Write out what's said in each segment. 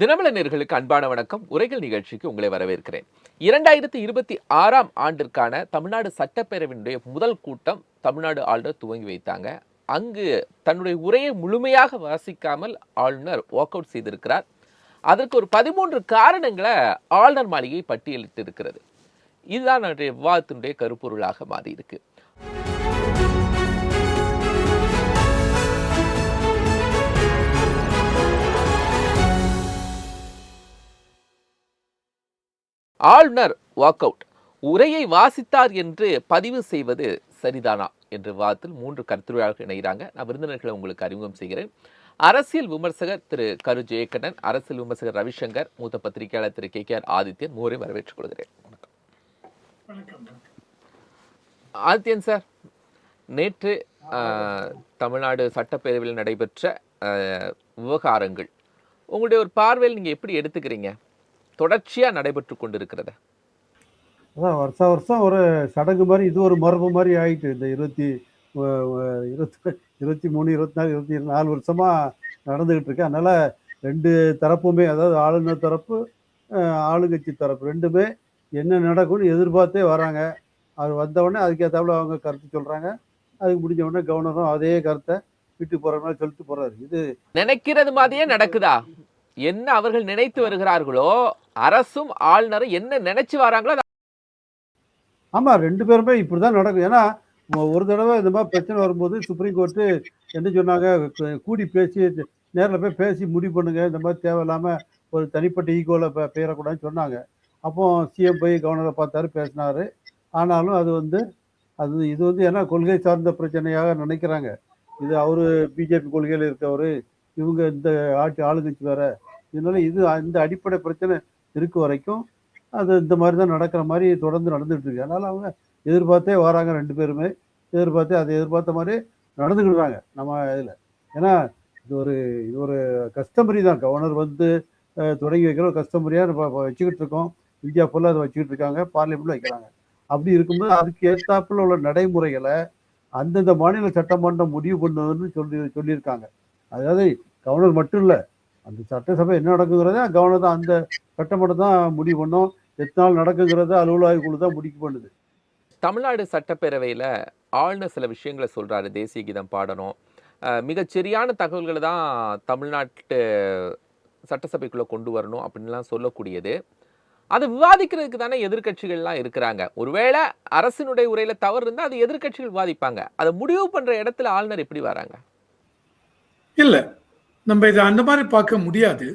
தினமலர் நேயர்களுக்கு அன்பான வணக்கம். உரைகள் நிகழ்ச்சிக்கு உங்களை வரவேற்கிறேன். 2026ஆம் ஆண்டிற்கான தமிழ்நாடு சட்டப்பேரவையினுடைய முதல் கூட்டம் தமிழ்நாடு ஆளுநர் துவங்கி வைத்தாங்க. அங்கு தன்னுடைய உரையை முழுமையாக வாசிக்காமல் ஆளுநர் வாக் அவுட் செய்திருக்கிறார். அதற்கு ஒரு 13 காரணங்களை ஆளுநர் மாளிகை பட்டியலிட்டு இருக்கிறது. இதுதான் நம்முடைய விவாதத்தினுடைய கருப்பொருளாக மாறி இருக்கு. ஆளுநர் வாக் அவுட், உரையை வாசித்தார் என்று பதிவு செய்வது சரிதானா என்ற விவாதத்தில் 3 கருத்துரையாளர்கள் இணைகிறாங்க. நான் விருந்தினர்களை உங்களுக்கு அறிமுகம் செய்கிறேன். அரசியல் விமர்சகர் திரு கரு ஜெயக்கண்ணன், அரசியல் விமர்சகர் ரவிசங்கர், மூத்த பத்திரிகையாளர் திரு KKR ஆதித்யன், மூவரையும் வரவேற்றுக் கொள்கிறேன். ஆதித்யன் சார், நேற்று தமிழ்நாடு சட்டப்பேரவையில் நடைபெற்ற விவகாரங்கள் உங்களுடைய ஒரு பார்வையில் நீங்க எப்படி எடுத்துக்கிறீங்க? தொடர்ச்சியா நடைபெற்று கொண்டிருக்கிறத. அதான் வருஷம் ஒரு சடங்கு மாதிரி, இது ஒரு மரபு மாதிரி ஆயிட்டு. இந்த 23, 24, 24 வருஷமா நடந்துகிட்டு இருக்கு. அதனால ரெண்டு தரப்புமே, அதாவது ஆளுநர் தரப்பு, ஆளுங்கட்சி தரப்பு ரெண்டுமே என்ன நடக்கும்னு எதிர்பார்த்தே வராங்க. அது வந்தவுடனே அதுக்கேற்றாப்புல அவங்க கருத்து சொல்றாங்க. அதுக்கு முடிஞ்ச உடனே கவர்னரும் அதே கருத்தை வீட்டுக்கு போற மாதிரி சொல்லிட்டு போறாரு. இது நினைக்கிறது மாதிரியே நடக்குதா? என்ன அவர்கள் நினைத்து வருகிறார்களோ, அரசும் ஆளுநரும் என்ன நினைச்சு வராங்களோ. ஆமா, ரெண்டு பேருமே இப்படிதான் நடக்கும். ஏன்னா ஒரு தடவை இந்த மாதிரி பிரச்சனை வரும்போது சுப்ரீம் கோர்ட்டு என்ன சொன்னாங்க, கூடி பேசி நேரில் போய் பேசி முடிவு பண்ணுங்க, இந்த மாதிரி தேவையில்லாம ஒரு தனிப்பட்ட ஈகோவில் பெயரக்கூடாதுன்னு சொன்னாங்க. அப்போ சிஎம் போய் கவர்னரை பார்த்தாரு, பேசினாரு. ஆனாலும் இது வந்து ஏன்னா கொள்கை சார்ந்த பிரச்சனையாக நினைக்கிறாங்க. இது அவரு பிஜேபி கொள்கையில் இருக்கவர், இவங்க இந்த ஆளுங்கட்சி வேற. இதனால இந்த அடிப்படை பிரச்சனை இருக்க வரைக்கும் அது இந்த மாதிரி தான் நடக்கிற மாதிரி தொடர்ந்து நடந்துட்டு இருக்கு. அதனால அவங்க எதிர்பார்த்தே வராங்க, ரெண்டு பேருமே அதை எதிர்பார்த்த மாதிரி நடந்துக்கிடுறாங்க நம்ம இதில். ஏன்னா இது ஒரு கஸ்டமரி தான். கவர்னர் வந்து தொடங்கி வைக்கிற ஒரு கஸ்டமரியாக வச்சுக்கிட்டு இருக்கோம். இந்தியா ஃபுல்லாக அதை வச்சுக்கிட்டு இருக்காங்க, பார்லிமெண்ட்ல வைக்கிறாங்க. அப்படி இருக்கும்போது அதுக்கு ஏற்றாப்புல உள்ள நடைமுறைகளை அந்தந்த மாநில சட்டமன்றம் முடிவு பண்ணுவதுன்னு சொல்லியிருக்காங்க. அதாவது கவர்னர் மட்டும் இல்லை, அந்த சட்டசபை என்ன நடக்குங்கிறத கவர்னர் தான், அந்த சட்டமன்றம் தான் முடிவு பண்ணும். எத்தனை நாள் நடக்குங்கிறத அலுவலக குழு தான் முடிவு பண்ணுது. தமிழ்நாடு சட்டப்பேரவையில் ஆளுநர் சில விஷயங்களை சொல்றாரு. தேசிய கீதம் பாடணும், மிகச்சரியான தகவல்களை தான் தமிழ்நாட்டு சட்டசபைக்குள்ள கொண்டு வரணும் அப்படின்லாம் சொல்லக்கூடியது. அதை விவாதிக்கிறதுக்கு தானே எதிர்கட்சிகள்லாம் இருக்கிறாங்க. ஒருவேளை அரசினுடைய உரையில தவறு இருந்தால் அது எதிர்கட்சிகள் விவாதிப்பாங்க. அதை முடிவு பண்ற இடத்துல ஆளுநர் எப்படி வராங்க? இல்ல, நம்ம இதை அந்த மாதிரி பார்க்க முடியாது.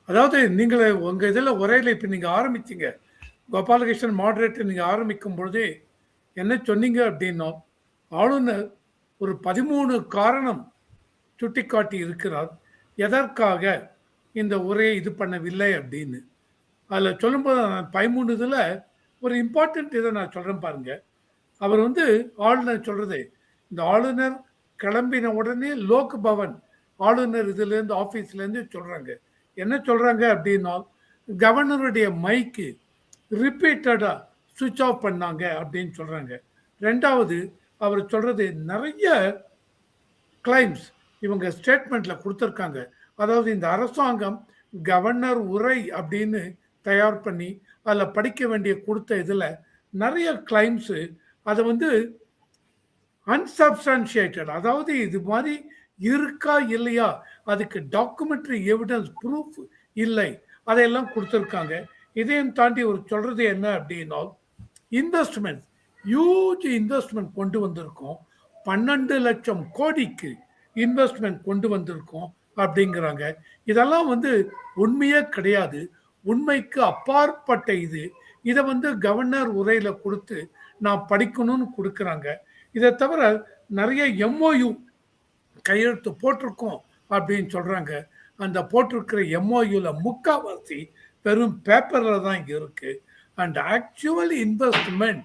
அதாவது நீங்கள் உங்க இதில் உரையில இப்ப நீங்க ஆரம்பிச்சீங்க, கோபாலகிருஷ்ணன் மாடரேட்டர், நீங்க ஆரம்பிக்கும் பொழுதே என்ன சொன்னீங்க அப்படின்னா, ஆளுநர் ஒரு 13 காரணம் சுட்டிக்காட்டி இருக்கிறார் எதற்காக இந்த உரையை இது பண்ணவில்லை அப்படின்னு. அதில் சொல்லும்போது 13 இதில் ஒரு இம்பார்ட்டன்ட் இதை நான் சொல்கிறேன் பாருங்க. அவர் வந்து ஆளுநர் சொல்றது, இந்த ஆளுநர் கிளம்பின உடனே லோக் பவன் ஆளுநர் இதுலேருந்து ஆஃபீஸ்லேருந்து சொல்கிறாங்க. என்ன சொல்கிறாங்க அப்படின்னா, கவர்னருடைய மைக்கு ரிப்பீட்டடாக சுவிட்ச் ஆஃப் பண்ணாங்க அப்படின்னு சொல்கிறாங்க. ரெண்டாவது, அவர் சொல்கிறது நிறைய கிளைம்ஸ் இவங்க ஸ்டேட்மெண்ட்டில் கொடுத்துருக்காங்க. அதாவது இந்த அரசாங்கம் கவர்னர் உரை அப்படின்னு தயார் பண்ணி அதில் படிக்க வேண்டிய கொடுத்த இதில் நிறைய கிளைம்ஸு அதை வந்து அன்சப்ஸ்டான்ஷியேட்டட், அதாவது இது மாதிரி இருக்கா இல்லையா, அதுக்கு டாக்குமெண்ட்ரி எவிடன்ஸ் ப்ரூஃப் இல்லை, அதையெல்லாம் கொடுத்துருக்காங்க. இதையும் தாண்டி ஒரு சொல்றது என்ன அப்படின்னா, இன்வெஸ்ட்மெண்ட், ஹியூஜ் இன்வெஸ்ட்மெண்ட் கொண்டு வந்திருக்கோம், 12 லட்சம் கோடிக்கு இன்வெஸ்ட்மெண்ட் கொண்டு வந்திருக்கோம் அப்படிங்கிறாங்க. இதெல்லாம் வந்து உண்மையே கிடையாது, உண்மைக்கு அப்பாற்பட்ட இதை வந்து கவர்னர் உரையில கொடுத்து நான் படிக்கணும்னு கொடுக்குறாங்க. இதை தவிர நிறைய MOU கையெழுத்து போட்டிருக்கோம் அப்படின்னு சொல்றாங்க. அந்த போட்டிருக்கிற MOUல முக்காவாசி வெறும் பேப்பர்ல தான் இருக்கு. அண்ட் ஆக்சுவல் இன்வெஸ்ட்மெண்ட்,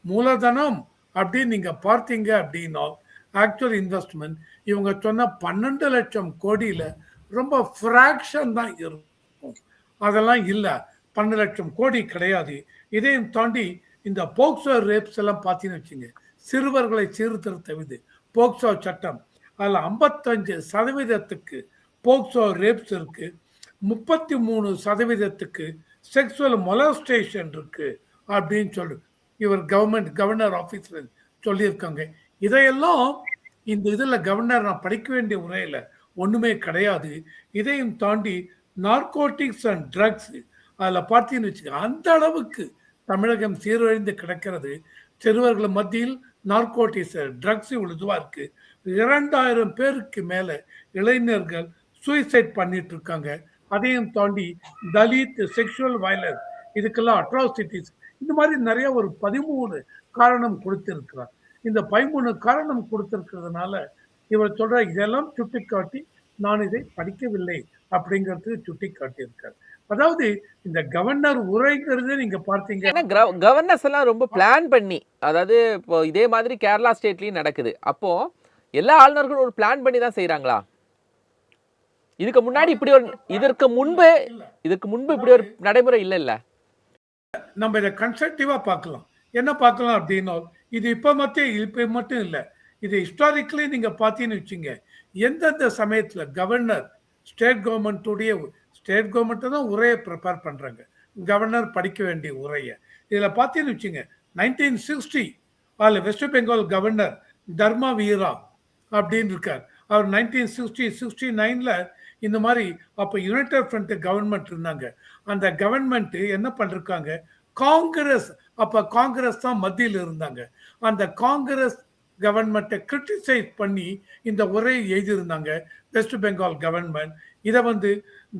மூலதனம் அப்படின்னு நீங்க பார்த்தீங்க அப்படின்னா, ஆக்சுவல் இன்வெஸ்ட்மெண்ட் இவங்க சொன்ன 12 லட்சம் கோடியில ரொம்ப ஃப்ராக்ஷன் தான் இருக்கும். அதெல்லாம் இல்லை, 12 லட்சம் கோடி கிடையாது. இதையும் தாண்டி இந்த போக்சோ ரேப்ஸ் எல்லாம் பார்த்தீங்கன்னு வச்சுங்க, சிறுவர்களை சீர்திருத்த விதி போக்சோ சட்டம், அதில் 55% போக்சோ ரேப்ஸ் இருக்கு. 33% செக்ஸுவல் மொலஸ்டேஷன் இருக்கு அப்படின்னு சொல்லு இவர் கவர்னர் ஆஃபீஸில் சொல்லியிருக்காங்க. இதையெல்லாம் இந்த இதில் கவர்னர் நான் படிக்க வேண்டிய முறையில் ஒன்றுமே கிடையாது. இதையும் தாண்டி நார்கோட்டிக்ஸ் அண்ட் ட்ரக்ஸ் அதில் பார்த்தீங்கன்னு வச்சுக்க அந்த அளவுக்கு தமிழகம் சீரழிந்து கிடக்கிறது. சிறுவர்கள் மத்தியில் நார்கோட்டிக்ஸ் ட்ரக்ஸ் இவ்வளோ இதுவாக இருக்கு. 2000 பேருக்கு மேலே இளைஞர்கள் சூசைட் பண்ணிட்டு இருக்காங்க. அதையும் தாண்டி தலித் செக்ஷுவல் வயலன்ஸ் இதுக்கெல்லாம் அட்ராசிட்டிஸ் இந்த மாதிரி நிறைய ஒரு 13 காரணம் கொடுத்திருக்கிறார். இந்த 13 காரணம் கொடுத்திருக்கிறதுனால இவர் சொல்ற இதெல்லாம் சுட்டிக்காட்டி நான் இதை படிக்கவில்லை அப்படிங்கிறது சுட்டி காட்டியிருக்கார். அதாவது இந்த கவர்னர் உரைங்கிறது நீங்க பார்த்தீங்க ஏன்னா கவர்னர்ஸ் எல்லாம் ரொம்ப பிளான் பண்ணி, அதாவது இப்போ இதே மாதிரி கேரளா ஸ்டேட்லயும் நடக்குது. அப்போ எல்லா ஆளுநர்களும் ஒரு பிளான் பண்ணி தான் செய்யறாங்களா? இதுக்கு முன்னாடி இப்படி ஒரு இதற்கு முன்பு இப்படி ஒரு நடைமுறை இல்ல. நம்ம இதை கன்ஸ்ட்ரக்டிவா பார்க்கலாம். என்ன பார்க்கலாம் அப்படின்னா இது இப்ப மட்டும் இல்லை, இது ஹிஸ்டாரிக்கலி நீங்க பார்த்தீங்கன்னு வச்சுங்க, எந்தெந்த சமயத்துல கவர்னர் ஸ்டேட் கவர்மெண்ட் தான் உரையை ப்ரிப்பேர் பண்றாங்க. கவர்னர் படிக்க வேண்டிய உரையை இதுல பார்த்தீங்கன்னு வச்சுங்க 1960 அதில் வெஸ்ட் பெங்கால் கவர்னர் தர்மா வீரா அப்படின்னு இருக்கார். அவர் 1969ல இந்த மாதிரி அப்போ யுனைடெட் ஃப்ரண்ட் கவர்மெண்ட் இருந்தாங்க. அந்த கவர்மெண்ட் என்ன பண்ணிருக்காங்க, காங்கிரஸ் தான் மத்தியில் இருந்தாங்க. அந்த காங்கிரஸ் கவர்மெண்ட்டை கிரிட்டிசைஸ் பண்ணி இந்த உரையை எழுதியிருந்தாங்க வெஸ்ட் பெங்கால் கவர்மெண்ட். இதை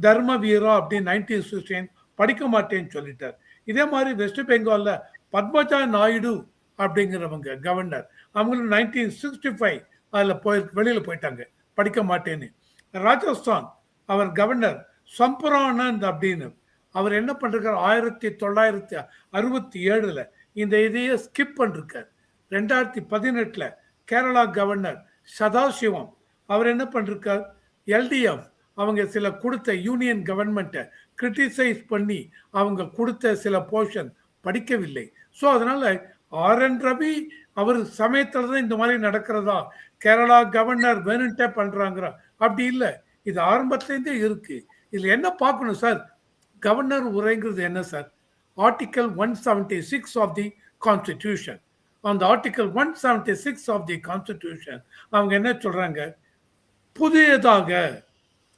தர்ம வீரா அப்படின்னு 1969 படிக்க மாட்டேன்னு சொல்லிட்டார். இதே மாதிரி வெஸ்ட் பெங்கால்ல பத்மஜா நாயுடு அப்படிங்கிறவங்க கவர்னர், அவங்களும் 1965 அதில் வெளியில் போயிட்டாங்க படிக்க மாட்டேன்னு. ராஜஸ்தான் அவர் கவர்னர் சம்பரானந்த் அப்படின்னு அவர் என்ன பண்ணிருக்கார், 1967 இந்த இதையே ஸ்கிப் பண்ணிருக்கார். 2018 கேரளா கவர்னர் சதாசிவம் அவர் என்ன பண்ணிருக்கார், எல்டிஎஃப் அவங்க சில கொடுத்த யூனியன் கவர்மெண்ட்டை கிரிட்டிசைஸ் பண்ணி அவங்க கொடுத்த சில போர்ஷன் படிக்கவில்லை. ஸோ அதனால RN ரவி அவர் சமயத்துல தான் இந்த மாதிரி நடக்கிறதா, கேரளா கவர்னர் வேணுன்ட்டே பண்றாங்க அப்படி இல்லை. இது ஆரம்பத்திலேருந்தே இருக்கு. இதுல என்ன பார்க்கணும் சார், கவர்னர் உரைங்கிறது என்ன sir, article 176 of the constitution. அந்த ஆர்டிகல் 176 ஆஃப் தி கான்ஸ்டிடியூஷன் அவங்க என்ன சொல்றாங்க, புதியதாக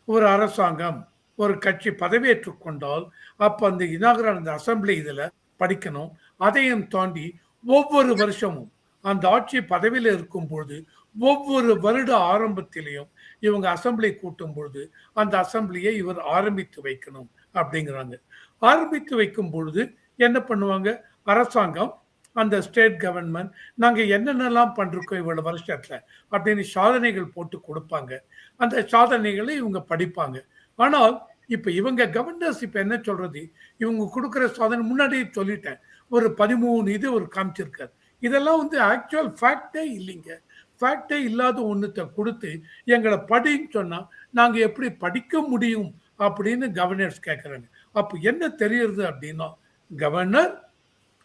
ஒரு அரசாங்கம் ஒரு கட்சி பதவியேற்றுக் கொண்டால் அப்ப அந்த இனாகரல் அந்த அசம்பிளி இதுல படிக்கணும். அதையும் தாண்டி ஒவ்வொரு வருஷமும் அந்த ஆட்சி பதவியில் இருக்கும் பொழுது ஒவ்வொரு வருட ஆரம்பத்திலையும் இவங்க அசம்பிளி கூட்டும் பொழுது அந்த அசம்பிளியை இவர் ஆரம்பித்து வைக்கணும் அப்படிங்கிறாங்க. ஆரம்பித்து வைக்கும் பொழுது என்ன பண்ணுவாங்க, அரசாங்கம் அந்த ஸ்டேட் கவர்மெண்ட் நாங்க என்னென்னலாம் பண்றோம் இவ்வளவு வருஷத்துல அப்படின்னு சாதனைகள் போட்டு கொடுப்பாங்க. அந்த சாதனைகளை இவங்க படிப்பாங்க. ஆனால் இப்ப இவங்க கவர்னர்ஸ் இப்ப என்ன சொல்றது, இவங்க கொடுக்குற சாதனை முன்னாடியே சொல்லிட்டேன், ஒரு 13 இது ஒரு காமிச்சிருக்காரு. இதெல்லாம் ஆக்சுவல் ஃபேக்டே இல்லைங்க. ஃபேக்டே இல்லாத ஒன்றுத்தை கொடுத்து எங்களை படின்னு சொன்னா நாங்க எப்படி படிக்க முடியும் அப்படின்னு கவர்னர்ஸ் கேட்குறாங்க. அப்போ என்ன தெரியுது அப்படின்னா, governor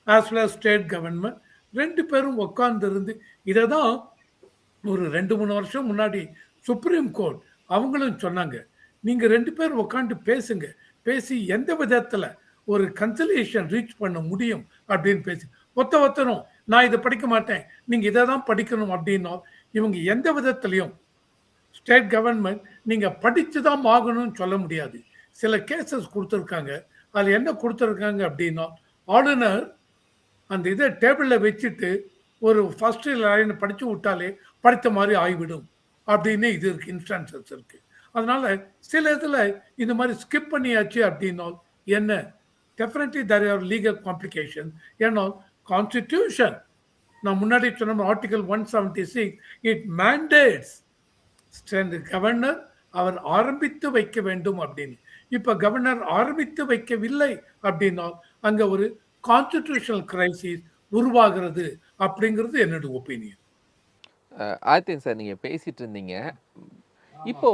as well state government 2 பேரும் உட்கார்ந்து இருந்து இதை தான் ஒரு 2-3 வருஷம் முன்னாடி சுப்ரீம் கோர்ட் அவங்களும் சொன்னாங்க, நீங்க 2 பேர் உட்காந்து பேசுங்க, பேசி எந்த விதத்துல ஒரு கன்சலேஷன் ரீச் பண்ண முடியும் அப்படின்னு பேசி ஒத்தரும் நான் இதை படிக்க மாட்டேன் நீங்க இதை தான் படிக்கணும் அப்படின்னா இவங்க எந்த விதத்திலையும் ஸ்டேட் கவர்மெண்ட் நீங்க படிச்சுதான் ஆகணும்னு சொல்ல முடியாது. சில கேசஸ் கொடுத்துருக்காங்க. அதுல என்ன கொடுத்துருக்காங்க அப்படின்னா, ஆளுநர் அந்த இதை டேபிளில் வச்சுட்டு ஒரு ஃபர்ஸ்ட் லைன் படிச்சு விட்டாலே படித்த மாதிரி ஆகிவிடும் அப்படின்னு இது இருக்கு, இன்ஸ்டான்சஸ் இருக்கு. அதனால சில இதில் இந்த மாதிரி ஸ்கிப் பண்ணியாச்சு அப்படின்னா என்ன, definitely there are legal complication. ஏன்னா கான்ஸ்டிடியூஷன் நான் முன்னாடி சொன்ன ஆர்டிகல் 176 இட் மேண்டேட்ஸ் கவர்னர் அவர் ஆரம்பித்து வைக்க வேண்டும் அப்படின்னு. இப்ப கவர்னர் ஆரம்பித்து வைக்கவில்லை அப்படின்னா அங்க ஒரு கான்ஸ்டிடியூஷனல் கிரைசிஸ் உருவாகிறது அப்படிங்கிறது என்னோட ஒப்பீனியன். ஆதித்யன் சார், நீங்க பேசிட்டு இருந்தீங்க, இப்போ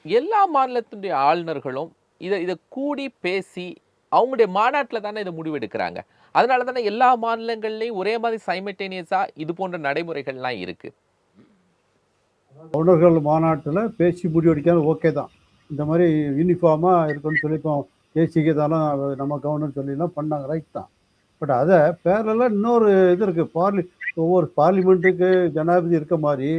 எல்லா மாநிலத்தினுடைய ஆளுநர்களும் இதை கூடி பேசி அவங்களுடைய மாநாட்டில் தானே இதை முடிவெடுக்கிறாங்க. அதனால தானே எல்லா மாநிலங்கள்லையும் ஒரே மாதிரி சைமல்டேனியஸா இது போன்ற நடைமுறைகள்லாம் இருக்கு. கவர்னர்கள் மாநாட்டில் பேசி முடிவெடுக்காது ஓகே தான். இந்த மாதிரி யூனிஃபார்மாக இருக்குன்னு சொல்லி இப்போ தேசிய தானே நம்ம கவர்னர் சொல்லிலாம் பண்ணாங்க, ரைட் தான். பட் அதை பேரலாம் இன்னொரு இது இருக்குது. ஒவ்வொரு பார்லிமெண்ட்டுக்கு ஜனாதிபதி இருக்க மாதிரி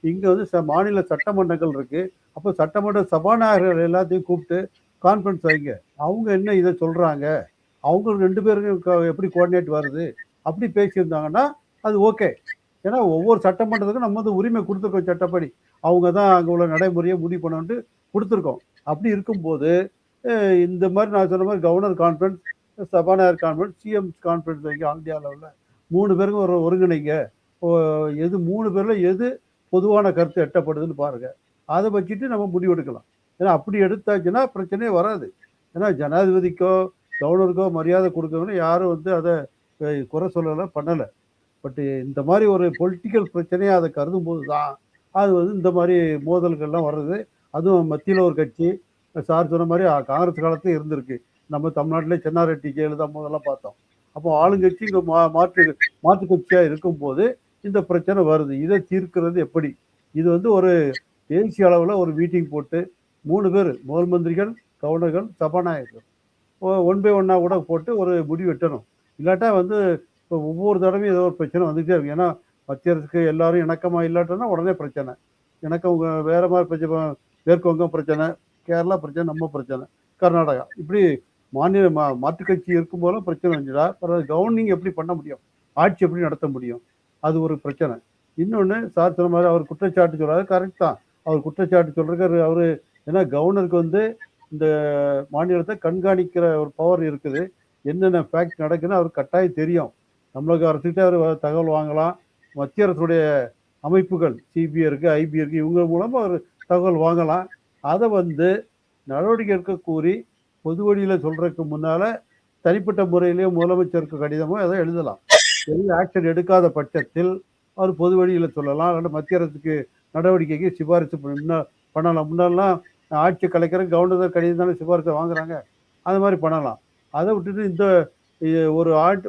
இங்கே வந்து மாநில சட்டமன்றங்கள் இருக்குது. அப்போ சட்டமன்ற சபாநாயகர்கள் எல்லாத்தையும் கூப்பிட்டு கான்ஃபரன்ஸ் வைங்க. அவங்க என்ன இதை சொல்கிறாங்க, அவங்க 2 பேருக்கும் எப்படி கோஆர்டினேட் வருது, அப்படி பேசியிருந்தாங்கன்னா அது ஓகே. ஏன்னா ஒவ்வொரு சட்டமன்றத்துக்கும் நம்ம வந்து உரிமை கொடுத்துருக்கோம் சட்டப்படி. அவங்க தான் அங்கே உள்ள நடைமுறையை முடிவு பண்ணணுன்ட்டு கொடுத்துருக்கோம். அப்படி இருக்கும்போது இந்த மாதிரி நான் சொன்ன மாதிரி கவர்னர் கான்ஃபரன்ஸ், சபாநாயகர் கான்ஃபரன்ஸ், சிஎம் கான்ஃபரன்ஸ் வைங்க ஆல் இந்தியா லெவலில். 3 பேருக்கும் ஒருங்கிணைங்க. எது 3 பேரில் எது பொதுவான கருத்து எட்டப்படுதுன்னு பாருங்கள். அதை வச்சுட்டு நம்ம முடிவெடுக்கலாம். ஏன்னா அப்படி எடுத்தாச்சுன்னா பிரச்சனையே வராது. ஏன்னா ஜனாதிபதிக்கோ கவர்னருக்கோ மரியாதை கொடுக்கணும்னு யாரும் வந்து அதை குறை சொல்லலை, பண்ணலை. பட் இந்த மாதிரி ஒரு பொலிட்டிக்கல் பிரச்சனையாக அதை கருதும் போது தான் அது வந்து இந்த மாதிரி மோதல்கள்லாம் வர்றது. அதுவும் மத்தியில் ஒரு கட்சி, சார் சொன்ன மாதிரி காங்கிரஸ் காலத்தில் இருந்திருக்கு. நம்ம தமிழ்நாட்டிலே சென்னாரெட்டி ஜெயலலிதா போதெல்லாம் பார்த்தோம். அப்போ ஆளுங்கட்சி இங்கே மாற்று கட்சியாக இருக்கும்போது இந்த பிரச்சனை வருது. இதை தீர்க்கிறது எப்படி? இது வந்து ஒரு தேசிய அளவில் ஒரு மீட்டிங் போட்டு 3 பேர், முதல் மந்திரிகள், கவர்னர்கள், சபாநாயகர்கள் 1 பை 1 கூட போட்டு ஒரு முடிவு எட்டணும். இல்லாட்டா வந்து இப்போ ஒவ்வொரு தடவையும் ஏதோ ஒரு பிரச்சனை வந்துகிட்டே இருக்கு. ஏன்னா மத்திய அரசுக்கு எல்லாரும் இணக்கமாக இல்லாட்டோன்னா உடனே பிரச்சனை. இணக்கம் வேற மாதிரி பிரச்சனை, மேற்கு வங்கம் பிரச்சனை, கேரளா பிரச்சனை, நம்ம பிரச்சனை, கர்நாடகா, இப்படி மாநில மாற்று கட்சி இருக்கும்போதெல்லாம் பிரச்சனை வந்துடா. அப்புறம் கவர்னிங் எப்படி பண்ண முடியும், ஆட்சி எப்படி நடத்த முடியும், அது ஒரு பிரச்சனை. இன்னொன்று சார் சொன்ன மாதிரி அவர் குற்றச்சாட்டு சொல்கிறாரு, கரெக்ட் தான். அவர் குற்றச்சாட்டு சொல்கிறாரு. அவர் ஏன்னா கவர்னருக்கு வந்து இந்த மாநிலத்தை கண்காணிக்கிற ஒரு பவர் இருக்குது. என்னென்ன ஃபேக்ட் நடக்குதுன்னு அவருக்கு கட்டாயம் தெரியும். தமிழக அரசுகிட்ட அவர் தகவல் வாங்கலாம். மத்திய அரசுடைய அமைப்புகள் சிபிஐ இருக்குது, ஐபி இருக்குது, இவங்க மூலமாக அவர் தகவல் வாங்கலாம். அதை வந்து நடவடிக்கை எடுக்க கூறி பொது வழியில் சொல்கிறதுக்கு முன்னால் தனிப்பட்ட முறையிலேயே முதலமைச்சருக்கு கடிதமோ அதை எழுதலாம். எதுவும் ஆக்ஷன் எடுக்காத பட்சத்தில் அவர் பொது வழியில் சொல்லலாம். அல்லது மத்திய அரசுக்கு நடவடிக்கைக்கு சிபாரிசு பண்ணலாம். முன்னாலாம் ஆட்சி கலைக்கிற கவர்னர் கடிதம் தானே சிபாரிசை வாங்குறாங்க, அது மாதிரி பண்ணலாம். அதை விட்டுட்டு இந்த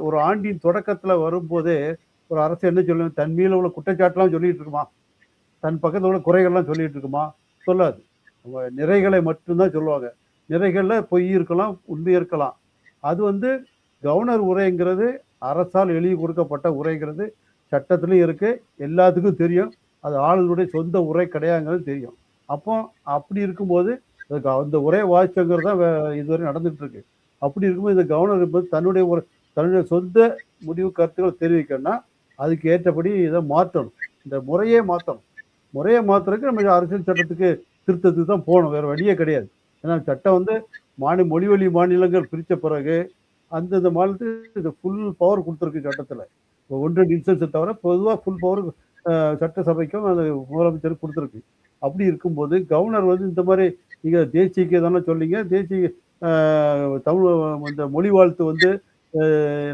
ஒரு ஆண்டின் தொடக்கத்தில் வரும்போதே ஒரு அரசு என்ன சொல்லணும், தன் மீது உள்ள குற்றச்சாட்டுலாம் சொல்லிட்டு இருக்குமா, தன் பக்கத்தில் உள்ள குறைகள்லாம் சொல்லிட்டு இருக்குமா? சொல்லாது. அவங்க நிறைகளை மட்டும்தான் சொல்லுவாங்க. நிறைகளில் பொய் இருக்கலாம், உண்மை இருக்கலாம். அது வந்து கவர்னர் உரைங்கிறது அரசால் எழுதி கொடுக்கப்பட்ட உரைங்கிறது சட்டத்துலையும் இருக்குது, எல்லாத்துக்கும் தெரியும். அது ஆளுநருடைய சொந்த உரை கிடையாதுங்கிறது தெரியும். அப்போ அப்படி இருக்கும்போது அந்த உரையை வாசிச்சங்கிறது தான் இதுவரை நடந்துகிட்டு இருக்கு. அப்படி இருக்கும்போது இந்த கவர்னர் என்பது தன்னுடைய சொந்த முடிவு கருத்துக்களை தெரிவிக்கணும்னா அதுக்கு ஏற்றபடி இதை மாற்றணும், இந்த முறையே மாற்றணும். முறையை மாற்றுறதுக்கு நம்ம அரசியல் சட்டத்துக்கு திருத்தத்துக்கு தான் போகணும், வேறு வழியே கிடையாது. ஏன்னா சட்டம் வந்து மொழிவழி மாநிலங்கள் பிரித்த பிறகு அந்தந்த மாநிலத்துக்கு இது ஃபுல் பவர் கொடுத்துருக்கு சட்டத்தில். இப்போ 1-2 இன்ஸ்டன்ஸை தவிர பொதுவாக ஃபுல் பவர் சட்டசபைக்கும் அந்த முதலமைச்சருக்கு கொடுத்துருக்கு. அப்படி இருக்கும்போது கவர்னர் வந்து இந்த மாதிரி நீங்கள் தேசியக்கு தானே சொல்லிங்க, தேசிய தமிழ் இந்த மொழி வாழ்த்து வந்து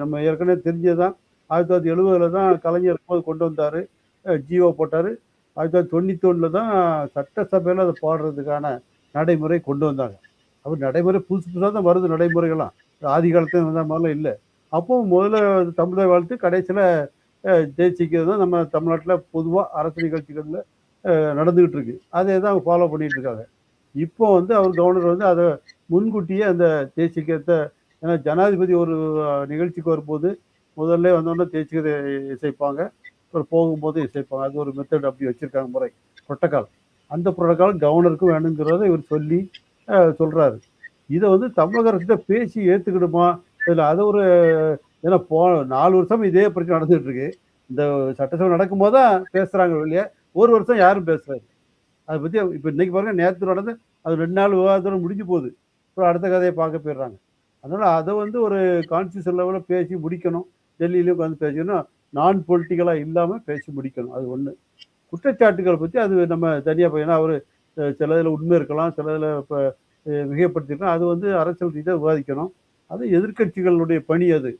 நம்ம ஏற்கனவே தெரிஞ்சதுதான். 1970 தான் கலைஞர் இருக்கும்போது கொண்டு வந்தார், ஜிஓ போட்டார். 1991 தான் சட்டசபையில் அதை பாடுறதுக்கான நடைமுறை கொண்டு வந்தாங்க. அப்போ நடைமுறை புதுசு புதுசாக தான் வருது, நடைமுறைகள்லாம் ஆதி காலத்தில் வந்த மாதிரிலாம் இல்லை. அப்போ முதல்ல தமிழை வாழ்த்து, கடைசியில் தேசியக்கு தான் நம்ம தமிழ்நாட்டில் பொதுவாக அரசு நிகழ்ச்சிகளில் நடந்துகிட்டு இருக்கு. அதே தான் ஃபாலோ பண்ணிட்டு இருக்காங்க. இப்போ வந்து அவர் கவர்னர் வந்து அதை முன்கூட்டியே அந்த தேசியத்தை, ஏன்னா ஜனாதிபதி ஒரு நிகழ்ச்சிக்கு வரும்போது முதல்ல வந்தோடனே தேசியத்தை இசைப்பாங்க, அப்புறம் போகும்போது இசைப்பாங்க. அது ஒரு மெத்தட் அப்படி வச்சுருக்காங்க, முறை, புரோட்டோக்கால். அந்த புரோட்டோக்கால் கவர்னருக்கும் வேணுங்கிறத இவர் சொல்லி சொல்கிறாரு. இதை வந்து தமிழக அரசுகிட்ட பேசி ஏற்றுக்கிடுமா இதில்? அதை ஒரு ஏன்னா 4 வருஷம் இதே பிரச்சனை நடந்துகிட்டு இருக்கு. இந்த சட்டசபை நடக்கும்போது தான் பேசுகிறாங்க இல்லையா, ஒரு வருஷம் யாரும் பேசுறாரு அதை பற்றி. இப்போ இன்னைக்கு பாருங்க, நேற்று நடந்து அது 2 நாள் விவாதத்தோடு முடிஞ்சு போகுது, அப்புறம் அடுத்த கதையை பார்க்க போயிடுறாங்க. அதனால் அதை வந்து ஒரு கான்ஸ்டியூஷன் லெவலில் பேசி முடிக்கணும், டெல்லியிலையும் உட்காந்து பேசிக்கணும், நான் பொலிட்டிக்கலாக இல்லாமல் பேசி முடிக்கணும். அது ஒன்று. குற்றச்சாட்டுகளை பற்றி அது நம்ம தனியாக, ஏன்னா அவர் சில இதில் உண்மை இருக்கலாம், சில இதில் இப்போ மிகைப்படுத்திருக்கலாம், அது வந்து அரசியல் ரீதியாக விவாதிக்கணும். அது எதிர்கட்சிகளுடைய பணி. அது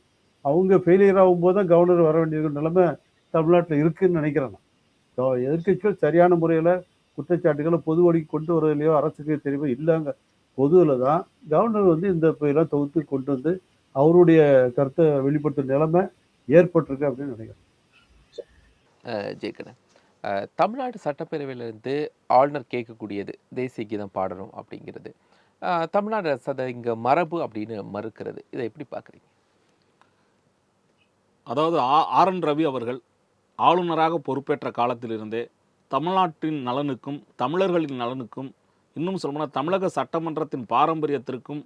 அவங்க ஃபெயிலியர் ஆகும்போது தான் கவர்னர் வர வேண்டிய நிலைமை தமிழ்நாட்டில் இருக்குதுன்னு நினைக்கிறேன் நான். எதிர்கட்சிகள் சரியான முறையில் குற்றச்சாட்டுகளை பொது வழிக்கு கொண்டு வரதுலையோ அரசுக்கு தெரியுமோ இல்லைங்க. பொதுவில் தான் கவர்னர் வந்து இந்த இதெல்லாம் தொகுத்து கொண்டு வந்து அவருடைய கருத்தை வெளிப்படுத்தும் நிலைமை ஏற்பட்டிருக்கு அப்படின்னு நினைக்கிறேன். ஜெயக்கண்ணன், தமிழ்நாடு சட்டப்பேரவையிலிருந்து ஆளுநர் கேட்கக்கூடியது தேசிய கீதம் பாடணும் அப்படிங்கிறது. தமிழ்நாடு அரசு அதை இங்கே மரபு அப்படின்னு மறுக்கிறது. இதை எப்படி பார்க்குறீங்க? அதாவது ஆர்.என். ரவி அவர்கள் ஆளுநராக பொறுப்பேற்ற காலத்திலிருந்தே தமிழ்நாட்டின் நலனுக்கும் தமிழர்களின் நலனுக்கும் இன்னும் சொல்லப்போனால் தமிழக சட்டமன்றத்தின் பாரம்பரியத்திற்கும்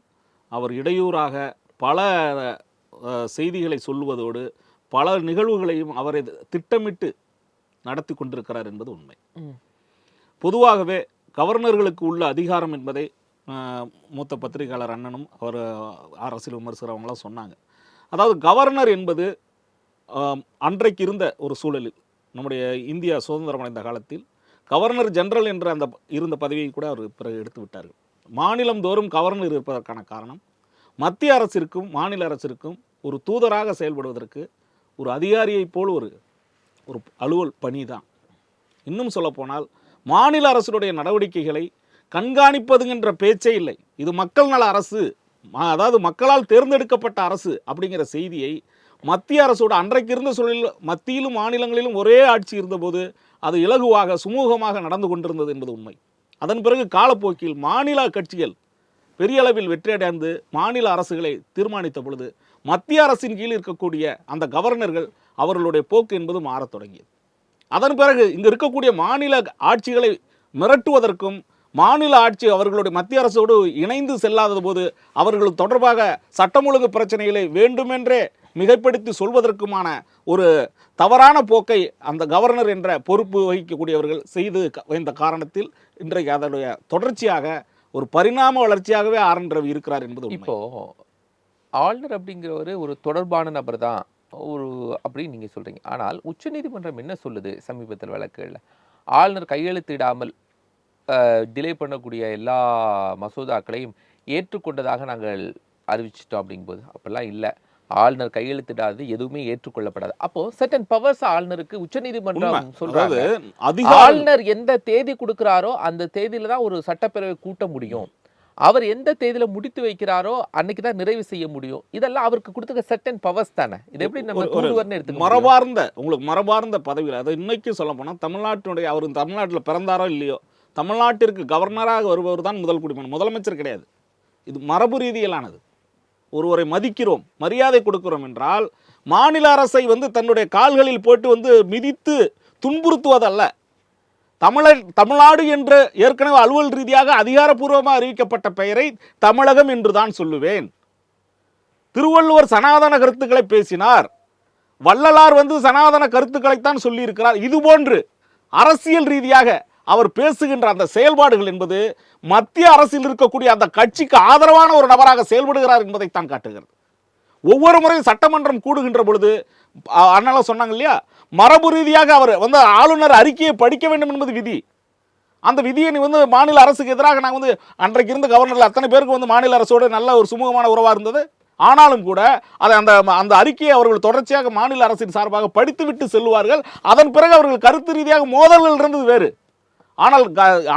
அவர் இடையூறாக பல செய்திகளை சொல்லுவதோடு பல நிகழ்வுகளையும் அவரை திட்டமிட்டு நடத்தி கொண்டிருக்கிறார் என்பது உண்மை. பொதுவாகவே கவர்னர்களுக்கு உள்ள அதிகாரம் என்பதை மூத்த பத்திரிகையாளர் அண்ணனும் அவர் அரசியல் விமர்சகர் அவங்களாம் சொன்னாங்க. அதாவது கவர்னர் என்பது அன்றைக்கு இருந்த ஒரு சூழலில் நம்முடைய இந்தியா சுதந்திரம் அடைந்த காலத்தில் கவர்னர் ஜெனரல் என்ற அந்த இருந்த பதவியை கூட அவர் பிறகு எடுத்து விட்டார்கள். மாநிலம் தோறும் கவர்னர் இருப்பதற்கான காரணம் மத்திய அரசிற்கும் மாநில அரசிற்கும் ஒரு தூதராக செயல்படுவதற்கு ஒரு அதிகாரியைப் போல் ஒரு அலுவல் பணி தான். இன்னும் சொல்லப்போனால் மாநில அரசுடைய நடவடிக்கைகளை கண்காணிப்பதுங்கிற பேச்சே இல்லை. இது மக்கள் நல அரசு, அதாவது மக்களால் தேர்ந்தெடுக்கப்பட்ட அரசு அப்படிங்கிற செய்தியை மத்திய அரசோடு அன்றைக்கு இருந்த சூழலில் மத்தியிலும் மாநிலங்களிலும் ஒரே ஆட்சி இருந்தபோது அது இலகுவாக சுமூகமாக நடந்து கொண்டிருந்தது என்பது உண்மை. அதன் பிறகு காலப்போக்கில் மாநில கட்சிகள் பெரிய அளவில் வெற்றியடைந்து மாநில அரசுகளை தீர்மானித்த பொழுது மத்திய அரசின் கீழ் இருக்கக்கூடிய அந்த கவர்னர்கள் அவர்களுடைய போக்கு என்பது மாறத் தொடங்கியது. அதன் பிறகு இங்கு இருக்கக்கூடிய மாநில ஆட்சிகளை மிரட்டுவதற்கும் மாநில ஆட்சி அவர்களுடைய மத்திய அரசோடு இணைந்து செல்லாத போது அவர்கள் தொடர்பாக சட்டம் ஒழுங்கு பிரச்சனைகளை வேண்டுமென்றே மிகைப்படுத்தி சொல்வதற்குமான ஒரு தவறான போக்கை அந்த கவர்னர் என்ற பொறுப்பு வகிக்கக்கூடியவர்கள் செய்து வைத்த காரணத்தில் இன்றைக்கு அதனுடைய தொடர்ச்சியாக ஒரு பரிணாம வளர்ச்சியாகவே ஆர்.என். ரவி இருக்கிறார் என்பது இப்போ ஆளுநர் அப்படிங்கிறவர் ஒரு தொடர்பான நபர் தான் ஒரு அப்படின்னு நீங்க சொல்றீங்க. ஆனால் உச்சநீதிமன்றம் என்ன சொல்லுது சமீபத்தில் வழக்குகள்ல, ஆளுநர் கையெழுத்திடாமல் டிலே பண்ணக்கூடிய எல்லா மசோதாக்களையும் ஏற்றுக்கொண்டதாக நாங்கள் அறிவிச்சிட்டோம் அப்படிங்கும்போது அப்படிலாம் இல்லை, ஆளுநர் கையெழுத்திடாது எதுவுமே ஏற்றுக்கொள்ளப்படாது. அப்போ சர்டன் பவர்ஸ் ஆளுநருக்கு உச்சநீதிமன்றம் சொல்றாங்க, ஆளுநர் எந்த தேதி கொடுக்கிறாரோ அந்த தேதியில தான் ஒரு சட்டப்பேரவை கூட்ட முடியும், அவர் எந்த தேதியில முடித்து வைக்கிறாரோ அன்னைக்கு தான் நிறைவு செய்ய முடியும். இதெல்லாம் அவருக்கு கொடுத்துக்க சர்டன் பவர்ஸ் தானே. இது எப்படி நம்ம தூதுவர்னு எடுத்துக்க மரபார்ந்த உங்களுக்கு மரபார்ந்த பதவியில் அதை இன்னைக்கு சொல்ல போனால் தமிழ்நாட்டினுடைய அவர் தமிழ்நாட்டில் பிறந்தாரோ இல்லையோ தமிழ்நாட்டிற்கு கவர்னராக வருபவர் தான் முதல் குடிமகன், முதலமைச்சர் கிடையாது. இது மரபு ரீதியிலானது. ஒருவரை மதிக்கிறோம் மரியாதை கொடுக்கிறோம் என்றால் மாநில அரசை தன்னுடைய கால்களில் போட்டு மிதித்து துன்புறுத்துவதல்ல. தமிழ்நாடு என்று ஏற்கனவே அலுவல் ரீதியாக அதிகாரப்பூர்வமாக அறிவிக்கப்பட்ட பெயரை தமிழகம் என்று தான் சொல்லுவேன். திருவள்ளுவர் சனாதன கருத்துக்களை பேசினார், வள்ளலார் சனாதன கருத்துக்களைத்தான் சொல்லியிருக்கிறார். இதுபோன்று அரசியல் ரீதியாக அவர் பேசுகின்ற அந்த செயல்பாடுகள் என்பது மத்திய அரசில் இருக்கக்கூடிய அந்த கட்சிக்கு ஆதரவான ஒரு நபராக செயல்படுகிறார் என்பதைத்தான் காட்டுகிறது. ஒவ்வொரு முறையும் சட்டமன்றம் கூடுகின்ற பொழுது அண்ணால சொன்னாங்க இல்லையா, மரபு ரீதியாக அவர் ஆளுநர் அறிக்கையை படிக்க வேண்டும் என்பது விதி. அந்த விதியை மாநில அரசுக்கு எதிராக நாங்கள் அன்றைக்கு இருந்த கவர்னர்கள் அத்தனை பேருக்கு மாநில அரசோடு நல்ல ஒரு சுமூகமான உறவாக இருந்தது. ஆனாலும் கூட அதை அந்த அறிக்கையை அவர்கள் தொடர்ச்சியாக மாநில அரசின் சார்பாக படித்துவிட்டு செல்வார்கள். அதன் பிறகு அவர்கள் கருத்து ரீதியாக மோதல்கள் இருந்தது வேறு. ஆனால்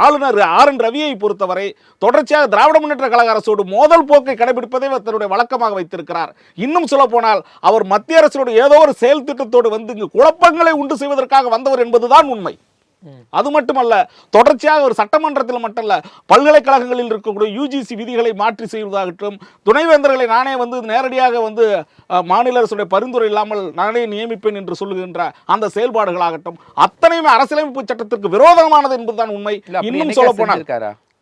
ஆளுநர் ஆர்.என். ரவியை பொறுத்தவரை தொடர்ச்சியாக திராவிட முன்னேற்ற கழக அரசோடு மோதல் போக்கை கடைபிடிப்பதை தன்னுடைய வழக்கமாக வைத்திருக்கிறார். இன்னும் சொல்ல போனால் அவர் மத்திய அரசோடு ஏதோ ஒரு செயல் திட்டத்தோடு இங்கு குழப்பங்களை உண்டு செய்வதற்காக வந்தவர் என்பதுதான் உண்மை. அது மட்டுமல்ல, தொடர்ச்சியாக ஒரு சட்டமன்றத்தில் மட்டுமல்ல பல்கலைக்கழகங்களில் இருக்கக்கூடிய UGC விதிகளை மாற்றி செய்வதாகட்டும், துணைவேந்தர்களை நானே நேரடியாக மாநில அரசுடைய பரிந்துரை இல்லாமல் நானே நியமிப்பேன் என்று சொல்லுகின்ற அந்த செயல்பாடுகளாகட்டும் அத்தனையுமே அரசியலமைப்பு சட்டத்திற்கு விரோதமானது என்பதுதான் உண்மை. இன்னும் சொல்ல போனால்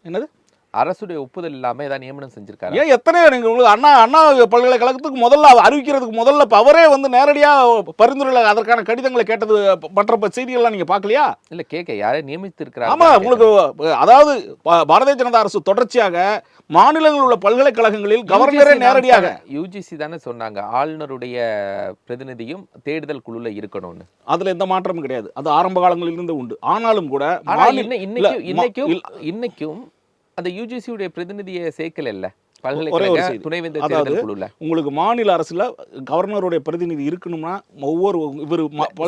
என்னது அரசுடைய ஒப்புதல் இல்லாம ஏதாவது நியமனம் செஞ்சிருக்காரு. ஏன் எத்தனையோ நீங்க உங்களுக்கு அண்ணா பல்கலைக்கழகத்துக்கு முதல்ல அறிவிக்கிறதுக்கு முதல்ல அவரே நேரடியா பரிந்துரையில் அதற்கான கடிதங்களை கேட்டது மற்ற செய்திகள்லாம் நீங்க பார்க்கலையா? இல்ல கேட்க யாரே நியமித்திருக்கிறார். ஆமா, உங்களுக்கு அதாவது பாரதிய ஜனதா அரசு தொடர்ச்சியாக மாநிலங்களில் உள்ள பல்கலைக்கழகங்களில் கவர்னரே நேரடியாக UGC தானே சொன்னாங்க ஆளுநருடைய பிரதிநிதியும் தேடுதல் குழுல இருக்கணும்னு. அதுல எந்த மாற்றமும் கிடையாது. அது ஆரம்ப காலங்களில் இருந்து உண்டு. ஆனாலும் கூட இன்னைக்கும் அந்த UGC உடைய பிரதிநிதியை சேர்க்கல இல்ல பல்கலைக்கழக துணைவேந்தர் தேர்தல் குழுல. உங்களுக்கு மாநில அரசுல கவர்னருடைய பிரதிநிதி இருக்கணும்னா ஒவ்வொரு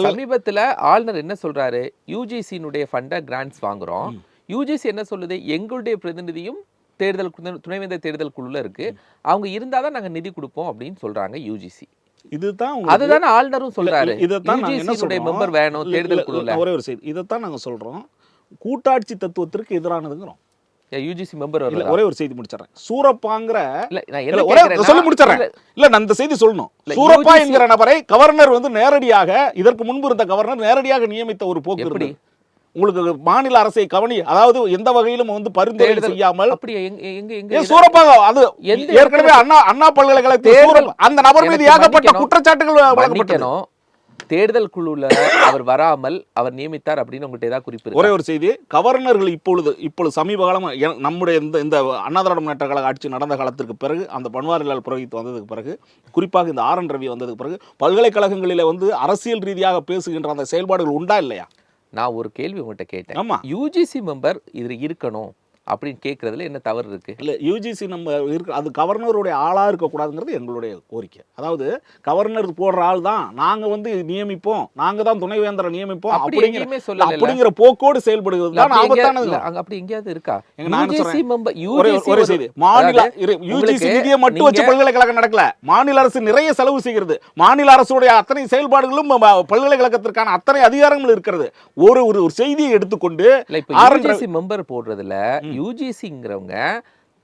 சமீபத்துல ஆளுநர் என்ன சொல்றாரு, UGC-னுடைய ஃபண்ட கிராண்ட்ஸ் வாங்குறோம், UGC என்ன சொல்லுது, எங்களுடைய பிரதிநிதியும் தேர்தல் துணைவேந்தர் தேர்தல் குழுல இருக்கு, அவங்க இருந்தாதான் நாங்க நிதி கொடுப்போம் அப்படின்னு சொல்றாங்க UGC. இதுதான் அதுதானே ஆளுநரும் சொல்றாரு. இதைத்தான் நாங்க என்ன UGC சொல்றோம், மெம்பர் வேணும் தேர்தல் குழுல. ஒரே ஒரு செய்தி, இதைத்தான் நாங்க சொல்றோம், கூட்டாட்சி தத்துவத்திற்கு எதிரானதுங்கிறோம். யூஜிசி மெம்பர் இல்ல வரல. ஒரே ஒரு செய்தி முடிச்சிடறேன். சூரப்பாங்கிற இல்ல நான் இல்ல, என்ன ஒரே கேக்குறேன்னா, சொல்லி முடிச்சிடறேன். இல்ல, இல்ல நான் இந்த செய்தி சொல்லணும். இல்ல, சூரப்பா UGC என்கிற நபரை கவர்னர் வந்து நேரடியாக, இதற்கு முன்பு இருந்த கவர்னர் நேரடியாக நியமித்த ஒரு போக்கு எப்படி? இருந்தது. உங்களுக்கு மாநில அரசை கவனி, அதாவது எந்த வகையிலும் வந்து பரிந்துரை தேர்தல் செய்யாமல் அப்படியே எங்க சூரப்பா அது எந்த ஏற்கனவே அண்ணா பல்கலைக்கழகத்தில் தேர்தல் அந்த நபர் மீது எனக்கு ஏகப்பட்ட மன்னிக்கணும். குற்றச்சாட்டுகள் வழங்கப்பட்டது. மன்னிக்கணும், தேர்தல் குழுல அவர் வராமல் அவர் நியமித்தார் அப்படின்னு உங்கள்ட்ட ஏதாவது குறிப்பு இருக்கா? ஒரே ஒரு செய்தி, கவர்னர்கள் இப்பொழுது சமீப காலமா நம்முடைய இந்த அண்ணா திராவிட முன்னேற்ற கழக ஆட்சி நடந்த காலத்திற்கு பிறகு, அந்த பன்வாரிலால் புரோஹித் வந்ததுக்கு பிறகு, குறிப்பாக இந்த RN ரவி வந்ததுக்கு பிறகு, பல்கலைக்கழகங்களிலே வந்து அரசியல் ரீதியாக பேசுகின்ற அந்த செயல்பாடுகள் உண்டா இல்லையா? நான் ஒரு கேள்வி உங்கள்கிட்ட கேட்டேன். ஆமா. யூஜிசி மெம்பர் இதுல இருக்கணும் அப்படின்னு கேட்கறதுல என்ன தவறு இருக்கு? இல்லை, யூஜிசி நம்ம இருக்கு, அது கவர்னருடைய ஆளாக இருக்கக்கூடாதுங்கிறது எங்களுடைய கோரிக்கை. அதாவது கவர்னர் போடுற ஆள் தான் நாங்கள் வந்து நியமிப்போம், நாங்கள் தான் துணைவேந்தரை நியமிப்போம் அப்படி எங்கேயுமே சொல்லல. அப்படிங்கிற போக்கோடு செயல்படுவது தான் ஆபத்தானது. அப்படி எங்கேயாவது இருக்கா? நான் என்ன UGC member- ஒரே UGC ஒரு செய்தி, மாநில அதாவது யூஜிசி உங்களுக்கு நிதியை மட்டும் வச்சு நீங்க- பல்கலைக்கழகம் நடக்கல. மாநில அரசு நிறைய செலவு செய்கிறது. மாநில அரசுடைய அத்தனை செயல்பாடுகளும் பல்கலைக்கழகத்திற்கான அத்தனை அதிகாரங்களும் இருக்கிறது. ஒரு செய்தியை எடுத்துக்கொண்டு இல்ல, இப்ப RN UGC மெம்பர் போடுறதுல யூஜிசிங்கிறவங்க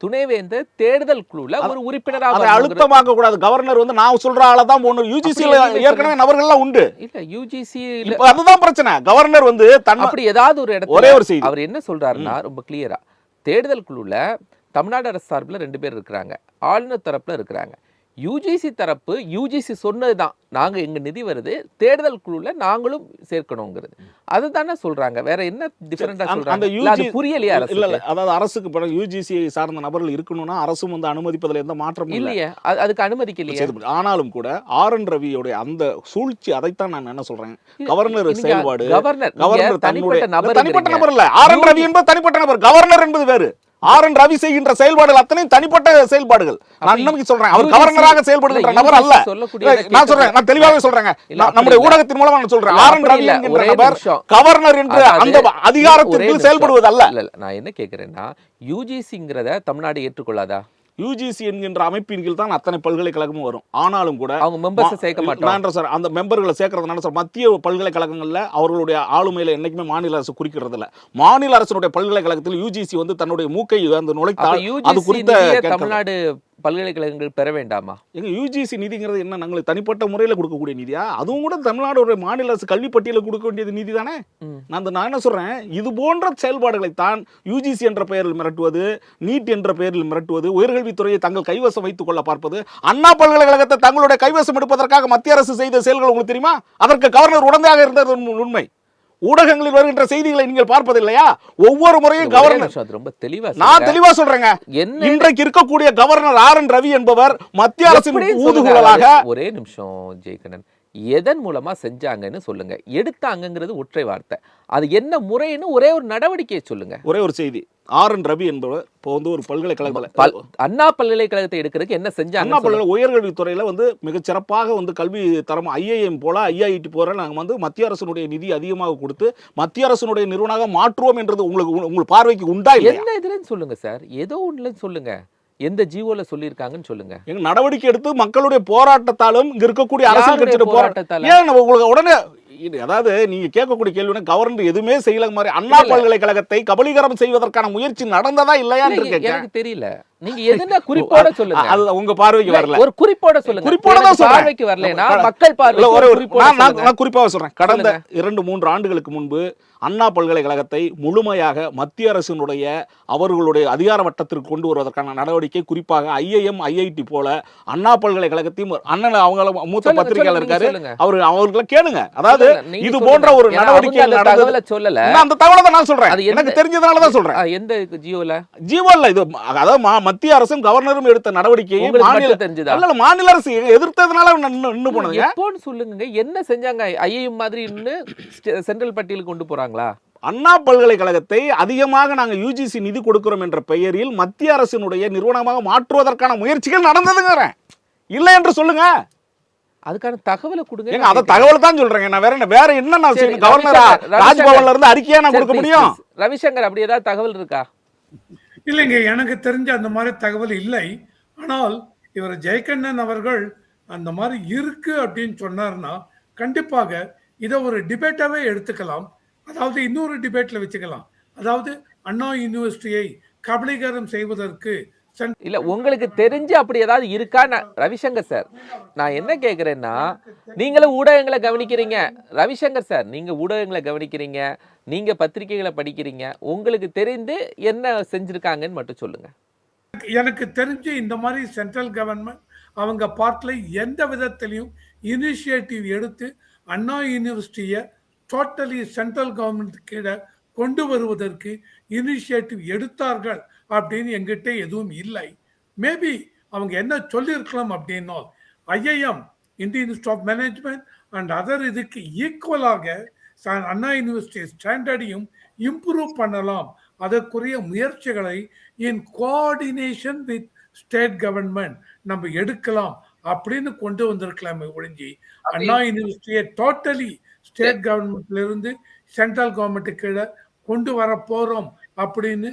துணைவேந்தர் தேர்தல் குழுல ஒரு உறுப்பினராக அதை வரணுங்கிறது- அழுத்தமாக்க கூடாது. கவர்னர் வந்து நான் சொல்ற ஆளை தான் போடணும். யூஜிசில அப்படி ஏற்கனவே நபர்கள்லாம் உண்டு. இல்ல யூஜிசி இப்ப அதுதான் பிரச்சனை. கவர்னர் வந்து அப்படி ஏதாவது ஒரு இடத்துல ஒரே ஒரு செய்தி. அவர் என்ன சொல்றாருன்னா ரொம்ப கிளியரா, தேர்தல் குழுல தமிழ்நாடு அரசு சார்பில் 2 பேர் இருக்கிறாங்க, ஆளுநர் தரப்புல இருக்கிறாங்க. யூஜிசி தரப்பு யூஜிசி சொன்னதுதான், நாங்க எங்க நிதி வருது தேர்தல் குழுல நாங்களும் சேர்க்கணுங்கிறது. அதுதானே சொல்றாங்க, வேற என்ன டிஃபரெண்டா அந்த சொல்றாங்க? இல்ல, அது புரியலையா இல்ல இல்ல, அரசுக்கு? அதாவது அரசுக்கு பிறகு யூஜிசி சார்ந்த நபர்கள் இருக்கணும்னா அரசும் வந்து அனுமதிப்பதில் எந்த மாற்றமும் இல்லை. இல்லையே, அதுக்கு அனுமதிக்கலையே. ஆனாலும் கூட RN ரவியோட அந்த சூழ்ச்சி, அதைத்தான் நான் என்ன சொல்றேன், கவர்னர் நீங்க செயல்பாடு, கவர்னர் கவர்னர் தனிப்பட்ட தனிப்பட்ட நபர் நபர் இல்ல. RN ரவி என்பது தனிப்பட்ட நபர், கவர்னர் என்பது வேறு. RN ரவி செய்கின்ற செயல்பாடுகள் அத்தனையும் தனிப்பட்ட செயல்பாடுகள். நான் இன்னைக்கு சொல்றேன், அவர் கவர்னராக செயல்படுகின்ற நபர் அல்ல. நான் சொல்றேன், நான் தெளிவாகவே சொல்றேங்க, நம்முடைய ஊடகத்தின் மூலமா நான் சொல்றேன், RN ரவி என்கின்ற நபர் கவர்னர் என்று அந்த அதிகாரத்திற்கு செயல்படுவது அல்ல. இல்ல நான் என்ன கேக்குறேன்னா, யூஜிசிங்கிறத தமிழ்நாடு ஏற்றுக்கொள்ளாதா? யூஜிசி என்கின்ற அமைப்பின் கீழ் தான் அத்தனை பல்கலைக்கழகமும் வரும். ஆனாலும் கூட அவங்க மெம்பர்ஸ் சேர்க்க மாட்டாங்க சார், அந்த மெம்பர்களை சேர்க்கறதுனால சார், மத்திய பல்கலைக்கழகங்கள்ல அவர்களுடைய ஆளுமையில என்னைக்குமே மாநில அரசு குறிக்கிறது இல்ல. மாநில அரசுடைய பல்கலைக்கழகத்தில் யூஜிசி வந்து தன்னுடைய மூக்கை அந்த நுழைத்தால் அது குறித்த தமிழ்நாடு பல்கலைக்கழகங்கள் பெற வேண்டாமா? எங்க யூஜிசி நிதிங்கிறது என்ன, நாங்களுக்கு தனிப்பட்ட முறையில் கொடுக்கக்கூடிய நிதியா? அதுவும் கூட தமிழ்நாடு மாநில அரசு கல்வி பட்டியலில் கொடுக்க வேண்டியது நிதி தானே. நான் என்ன சொல்றேன், இது போன்ற செயல்பாடுகளை தான் யூஜிசி என்ற பெயரில் மிரட்டுவது, நீட் என்ற பெயரில் மிரட்டுவது, உயர்கல்வித்துறையை தங்கள் கைவசம் வைத்துக் கொள்ள பார்ப்பது, அண்ணா பல்கலைக்கழகத்தை தங்களுடைய கைவசம் எடுப்பதற்காக மத்திய அரசு செய்த செயல்கள் உங்களுக்கு தெரியுமா? அதற்கு கவர்னர் உடந்தையாக இருந்தது உண்மை. ஊடகங்களில் வருகின்ற செய்திகளை நீங்கள் பார்ப்பதில்லையா? ஒவ்வொரு முறையும் கவர்னர் ரொம்ப தெளிவா, நான் தெளிவா சொல்றேங்க, இன்றைக்கு இருக்கக்கூடிய கவர்னர் RN ரவி என்பவர் மத்திய அரசின் ஊதுகுழலாக. ஒரே நிமிஷம் ஜெயகண்ணன், எதன் மூலமா செஞ்சாங்கன்னு சொல்லுங்க. எடுத்தாங்கிறது ஒற்றை வார்த்தை, அது என்ன முறைன்னு ஒரே ஒரு நடவடிக்கையை சொல்லுங்க. ஒரே ஒரு செய்தி, RN ரவி என்பவர் இப்போ வந்து ஒரு பல்கலைக்கழகத்தில் அண்ணா பல்கலைக்கழகத்தை எடுக்கிறதுக்கு என்ன செஞ்சாங்க? அண்ணா பல்கலை உயர்கல்வித்துறையில வந்து மிகச்சிறப்பாக வந்து கல்வி தரம் IIM போல IIT போல நாங்கள் வந்து மத்திய அரசினுடைய நிதி அதிகமாக கொடுத்து மத்திய அரசினுடைய நிறுவனமாக மாற்றுவோம் என்றது உங்களுக்கு பார்வைக்கு உண்டா இல்லை? என்ன இதுலன்னு சொல்லுங்க சார், ஏதோ ஒண்ணுலன்னு சொல்லுங்க, எந்த ஜிஓல சொல்லியிருக்காங்கன்னு சொல்லுங்க. எங்க நடவடிக்கை எடுத்து மக்களுடைய போராட்டத்தாலும் இங்க இருக்கக்கூடிய அரசியல் கட்சியோட போராட்டத்தால ஏன் உங்களுக்கு உடனே, அதாவது நீங்க கேட்கக்கூடிய கேள்வி, கவர்னர் எதுவுமே செய்யல மாதிரி அண்ணா பல்கலைக்கழகத்தை கபலீகரம் செய்வதற்கான முயற்சி நடந்ததா இல்லையான்னு எனக்கு தெரியல. நீங்க எதுனா குறிப்போட சொல்லுங்க. அது உங்க பார்வைக்கு வரல, ஒரு குறிப்போட சொல்லுங்க. குறிப்போட தான் சொல்றேன். பார்வைக்கு வரலனா மக்கள் பார்வைக்கு நான் குறிப்பாக சொல்றேன். கடந்த 2-3 ஆண்டுகளுக்கு முன்பு அண்ணா பல்கலைக்கழகத்தை முழுமையாக மத்திய அரசினுடைய அவர்களுடைய அதிகார வட்டத்திற்கு கொண்டு வருவதற்கான நடவடிக்கை, குறிப்பாக IIM IIT போல அண்ணா பல்கலைக்கழகத்தையும் அண்ணன் அவங்க மூத்த பத்திரிகையாளர் இருக்காரு, அவர்களை கேளுங்க. அதாவது இது போன்ற ஒரு நடவடிக்கை தகவலை சொல்லல, அந்த தகவலை தான் நான் சொல்றேன், எனக்கு தெரிஞ்சதுனால தான் சொல்றேன். எந்த ஜியோல இது அதாவது மத்திய அரசும் கவர்னரும் எடுத்த நடவடிக்கையை மாநில அரசு எதிர்த்ததுனால நின்னு போனது. எப்போன்னு சொல்லுங்க, என்ன செஞ்சாங்க? IIM மாதிரி சென்ட்ரல் பட்டியலுக்கு கொண்டு போறாங்களா? அண்ணா பல்கலைக்கழகத்தை அதிகமாக நாங்கள் யூஜிசி நிதி கொடுக்கிறோம் என்ற பெயரில் மத்திய அரசினுடைய நிறுவனமாக மாற்றுவதற்கான முயற்சிகள் நடந்ததுங்கிறேன். இல்லை என்று சொல்லுங்க, அதுக்கான தகவலை கொடுங்க. அந்த தகவல் தான் சொல்றேங்க. நான் வேற என்ன நான் செய்யணும்? கவர்னரா ராஜ்பவன்ல இருந்து அறிக்கையா நான் கொடுக்க முடியும்? ரவிசங்கர், அப்படி ஏதாவது தகவல் இருக்கா? இல்லைங்க, எனக்கு தெரிஞ்ச அந்த மாதிரி தகவல் இல்லை. ஆனால் இவர் ஜெயகண்ணன் அவர்கள் அந்த மாதிரி இருக்கு அப்படின்னு சொன்னார்னா கண்டிப்பாக இதை ஒரு டிபேட்டாவே எடுத்துக்கலாம். அதாவது இன்னொரு டிபேட்ல வச்சுக்கலாம். அதாவது அண்ணா யூனிவர்சிட்டியை கபலீகரம் செய்வதற்கு இல்ல உங்களுக்கு தெரிஞ்சு அப்படி ஏதாவது இருக்கா? ரவிசங்கர் சார், நான் என்ன கேக்குறேன்னா, நீங்களும் ஊடகங்களை கவனிக்கிறீங்க. ரவிசங்கர் சார், நீங்க ஊடகங்களை கவனிக்கிறீங்க, நீங்க பத்திரிகைகளை படிக்கிறீங்க. உங்களுக்கு தெரிந்து என்ன செஞ்சிருக்காங்கன்னு மட்டும் சொல்லுங்க. எனக்கு தெரிஞ்சு இந்த மாதிரி சென்ட்ரல் கவர்மெண்ட் அவங்க பார்ட்ல எந்த விதத்திலையும் இனிஷியேட்டிவ் எடுத்து அண்ணா யூனிவர்சிட்டியை டோட்டலி சென்ட்ரல் கவர்மெண்ட் கீழே கொண்டு வருவதற்கு இனிஷியேட்டிவ் எடுத்தார்கள் அப்படின்னு எங்கிட்ட எதுவும் இல்லை. மேபி அவங்க என்ன சொல்லியிருக்கலாம் அப்படின்னா, IIM Indian institute of management and other இதுக்கு ஈக்குவலாக அண்ணா யூனிவர்சிட்டி ஸ்டாண்டர்டையும் இம்ப்ரூவ் பண்ணலாம், அதற்குரிய முயற்சிகளை in coordination with state government நம்ம எடுக்கலாம் அப்படின்னு கொண்டு வந்திருக்கலாமே ஒழிஞ்சி அண்ணா யூனிவர்சிட்டியை டோட்டலி ஸ்டேட் கவர்மெண்ட்ல இருந்து சென்ட்ரல் கவர்மெண்ட் கீழே கொண்டு வர போறோம் அப்படின்னு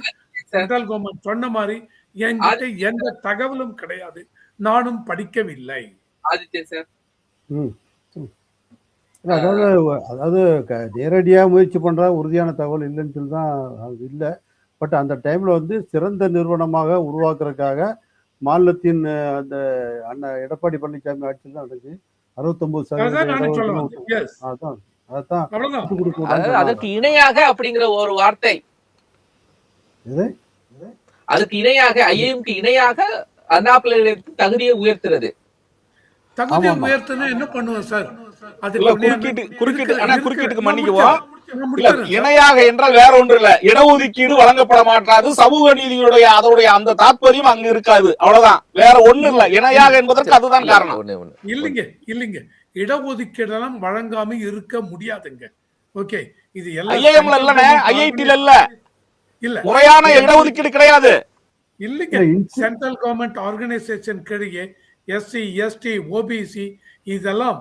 சென்ட்ரல் கவர்மெண்ட் சொன்ன மாதிரி என்கிட்ட எந்த தகவலும் கிடையாது, நானும் படிக்கவில்லை. ஆதித்யன் சார், அதாவது அதாவது நேரடியாக முயற்சி பண்ணுற உறுதியான தகவல் இல்லைன்னு சொல்லி தான் அது இல்லை. பட் அந்த டைமில் வந்து சிறந்த நிறுவனமாக உருவாக்குறதுக்காக மாநிலத்தின் அந்த அண்ணன் எடப்பாடி பழனிசாமி ஆட்சியில் தான் நடந்துச்சு. 69% அதான் அதற்கு இணையாக அப்படிங்கிற ஒரு வார்த்தை, அதுக்கு இணையாக ஐஏஎம்க்கு இணையாக அண்ணா பல்கலைக்கழகத்தின் தகுதியை உயர்த்துறது. தகுதியை உயர்த்தினா என்ன பண்ணுவோம் சார்? குறுக்கீட்டுக்கு மன்னிக்குவோம். இணையாக என்றால் வேற ஒன்று இல்ல, இடஒதுக்கீடு வழங்கப்பட மாட்டாது, சமூக நீதியுடைய அதோடைய அந்த தாற்பயம் அங்க இருக்காது, அவ்வளவுதான், வேற ஒண்ணு இல்ல. இணையாக என்பதற்கு அதுதான் காரணம். இல்லைங்க, இடஒதுக்கீடெல்லாம் வழங்காம இருக்க முடியாதுங்க. ஓகே, இது ஐஏஎம்ல இல்ல, ஐஐடில இல்ல, முறையான இடஒதுக்கீடு கிடையாது. இல்லைங்க, சென்ட்ரல் கவர்மெண்ட் ஆர்கனைசேஷன் கிடையே எஸ்சி எஸ்டி ஓபிசி இதெல்லாம்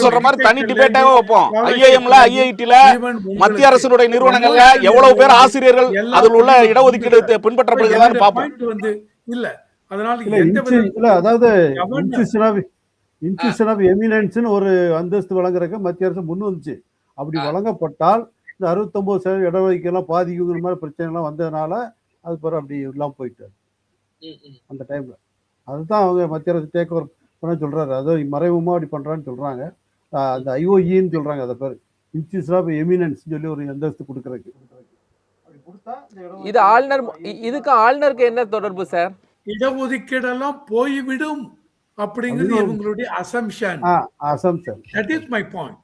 சொல்ற மாதிரி தனி டிபேட்டாவே வைப்போம். ஐஏஎம்ல ஐஐடில மத்திய அரசுடைய நிறுவனங்கள்ல எவ்வளவு பேர் ஆசிரியர்கள் அதில் உள்ள இடஒதுக்கீடு பின்பற்றப்படுகிறதான்னு பார்ப்போம். இல்ல அதனால அதாவது இன்ஸ்டிடியூஷன் ஆஃப் எமினன்ஸ்னு ஒரு அந்தஸ்து வழங்குறதுக்கு மத்திய அரசு முன் வந்துச்சு. அப்படி வழங்கப்பட்டால் இந்த 69% இடஒதுக்கீடுலாம் பாதிக்குங்கிற மாதிரி பிரச்சனை எல்லாம் வந்ததுனால அது பிறகு அப்படி இல்லாம போயிட்டாரு அந்த டைம்ல. அதுதான் அவங்க மத்திய அரசு டேக் ஓவர் பண்ண சொல்றாரு. அதோ மறைமுகமா அப்படி பண்றான்னு சொல்றாங்க. அந்த ஐஓஇன்னு சொல்றாங்க, அதை பேர் இன்ஸ்டிடியூஷன் ஆஃப் எமினன்ஸ் சொல்லி ஒரு அந்தஸ்து கொடுக்கறதுக்கு. இது ஆளுநர், இதுக்கு ஆளுநருக்கு என்ன தொடர்பு சார்? இடஒதுக்கீடெல்லாம் போய்விடும் அப்படிங்கிறது இவங்களுடைய assumption. That is my point.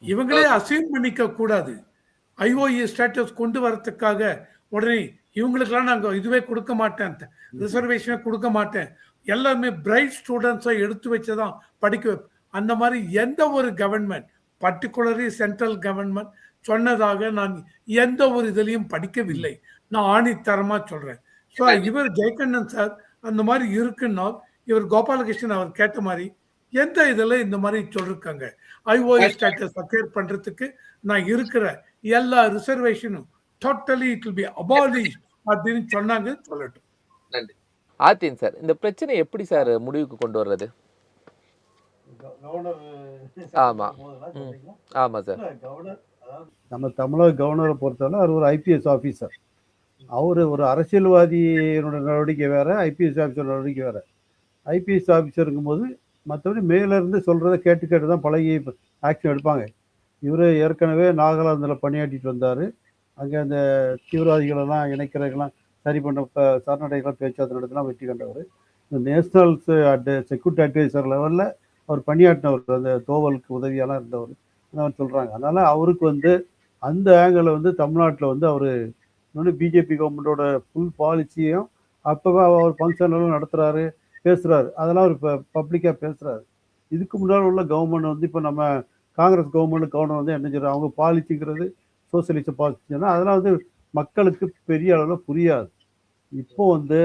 இவங்களே அசீம் பண்ணிக்க கூடாது. ஐஓஇ ஸ்டேட்டஸ் கொண்டு வரதுக்காக உடனே இவங்களுக்கெல்லாம் நாங்க இதுவே கொடுக்க மாட்டேன், ரிசர்வேஷனே கொடுக்க மாட்டேன், எல்லாருமே பிரைட் ஸ்டூடெண்ட்ஸை எடுத்து வச்சுதான் படிக்க வைப்பேன், அந்த மாதிரி எந்த ஒரு கவர்மெண்ட் பர்டிகுலர்லி சென்ட்ரல் கவர்மெண்ட் சொன்னதாக நான் எந்த ஒரு இதுலையும் படிக்கவில்லை. நான் ஆணித்தரமா சொல்றேன். ஸோ இவர் ஜெயகண்ணன் சார் அந்த மாதிரி இருக்குன்னா இவர் கோபாலகிருஷ்ணன் அவர் கேட்ட மாதிரி எந்த இதில் இந்த மாதிரி சொல்லிருக்காங்க, ஐஓஇ ஸ்டேட்டஸ் அக்வேர் பண்றதுக்கு நான் இருக்கிற எல்லா ரிசர்வேஷனும் totally it will be abolished அப்படின்னு சொன்னாங்க. சொல்லட்டும். நன்றி. ஆதித்யன் சார், இந்த பிரச்சனை எப்படி சார் முடிவுக்கு கொண்டு வர்றது? ஆமா ஆமா சார். நம்ம தமிழக கவர்னரை பொறுத்தவரை அவர் ஒரு ஐபிஎஸ் ஆஃபீஸர். அவரு ஒரு அரசியல்வாதியினோட நடவடிக்கை வேற, ஐபிஎஸ் ஆஃபீஸர் நடவடிக்கை வேற. ஐபிஎஸ் ஆஃபீஸர் இருக்கும்போது மற்றபடி மேல இருந்து சொல்றதை கேட்டு தான் பழகி ஆக்ஷன் எடுப்பாங்க. இவர் ஏற்கனவே நாகாலாந்தில் பணியாற்றிட்டு வந்தார். அங்கே அந்த தீவிரவாதிகளெல்லாம் இணைக்கிறதுக்கெல்லாம் சரி பண்ண சரணடைகளாம் பேச்சுவார்த்தை நடத்தலாம் வெற்றி கண்டவர். இந்த நேஷனல் செக்யூரிட்டி அட்வைசர் லெவலில் அவர் பணியாற்றினவர், அந்த தோவலுக்கு உதவியெல்லாம் இருந்தவர் அவர் சொல்கிறாங்க. அதனால் அவருக்கு வந்து அந்த ஆங்கிளில் வந்து தமிழ்நாட்டில் வந்து அவர் இன்னொன்று பிஜேபி கவர்மெண்ட்டோட ஃபுல் பாலிசியும் அப்போவே அவர் ஃபங்க்ஷன்லாம் நடத்துகிறாரு, பேசுகிறாரு. அதெல்லாம் அவர் இப்போ பப்ளிக்காக பேசுகிறாரு. இதுக்கு முன்னால் உள்ள கவர்மெண்ட் வந்து இப்போ நம்ம காங்கிரஸ் கவர்மெண்ட் வந்து என்ன செய்யறாங்க, அவங்க பாலிசிங்கிறது சோசியலிச பாலிசின்னா அதெல்லாம் வந்து மக்களுக்கு பெரிய அளவில் புரியாது. இப்போ வந்து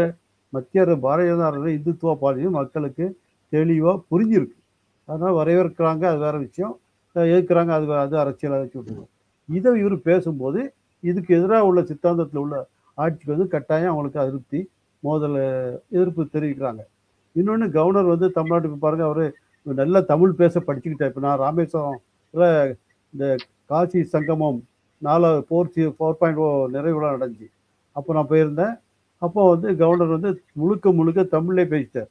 மத்திய பாரதிய ஜனதா அரசு இந்துத்துவ பாலிசி மக்களுக்கு தெளிவாக புரிஞ்சிருக்கு. அதனால் வரவேற்கிறாங்க, அது வேற விஷயம். எதிர்க்கிறாங்க, அது அரசியலாக வச்சு விட்டுருவோம். இதை இவர் பேசும்போது இதுக்கு எதிராக உள்ள சித்தாந்தத்தில் உள்ள ஆட்சிக்கு வந்து கட்டாயம் அவங்களுக்கு அதிருப்தி, மோதல், எதிர்ப்பு தெரிவிக்கிறாங்க. இன்னொன்று கவர்னர் வந்து தமிழ்நாட்டுக்கு பாருங்க, அவர் நல்லா தமிழ் பேச படிச்சுக்கிட்டேன். இப்போ நான் ராமேஸ்வரம்ல இந்த காசி சங்கமம் 4.0 நிறைவு விழா நடந்துச்சு. அப்போ நான் போயிருந்தேன். அப்போ வந்து கவர்னர் வந்து முழுக்க முழுக்க தமிழ்லே பேசிட்டார்.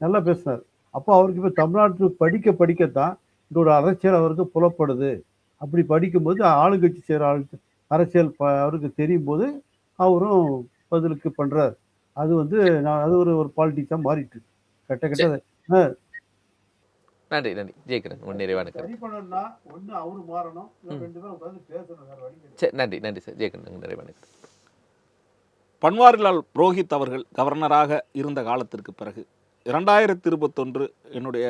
நல்லா பேசினார். அப்போ அவருக்கு இப்போ தமிழ்நாட்டு படிக்கத்தான் இந்த ஒரு அரசியல் அவருக்கு புலப்படுது. அப்படி படிக்கும்போது ஆளுங்கட்சி செய்கிற அரசியல் அவருக்கு தெரியும் போது அவரும் பதிலுக்கு பண்றார். அது வந்து அது ஒரு பாலிட்டிக்ஸாக மாறிட்டு கட்ட நன்றி நன்றி ஜெயக்கிரன், உன் நிறைவான கருத்து. சரி பண்ணணும்னா ஒன்று அவரு மாறணும், ரெண்டு பேரும் உட்காந்து பேசணும், வேற வழி கிடையாது. சரி, நன்றி நன்றி சார் ஜெயக்கிரன், உன் நிறைவான கருத்து. பன்வாரிலால் புரோஹித் அவர்கள் கவர்னராக இருந்த காலத்திற்கு பிறகு 2021 என்னுடைய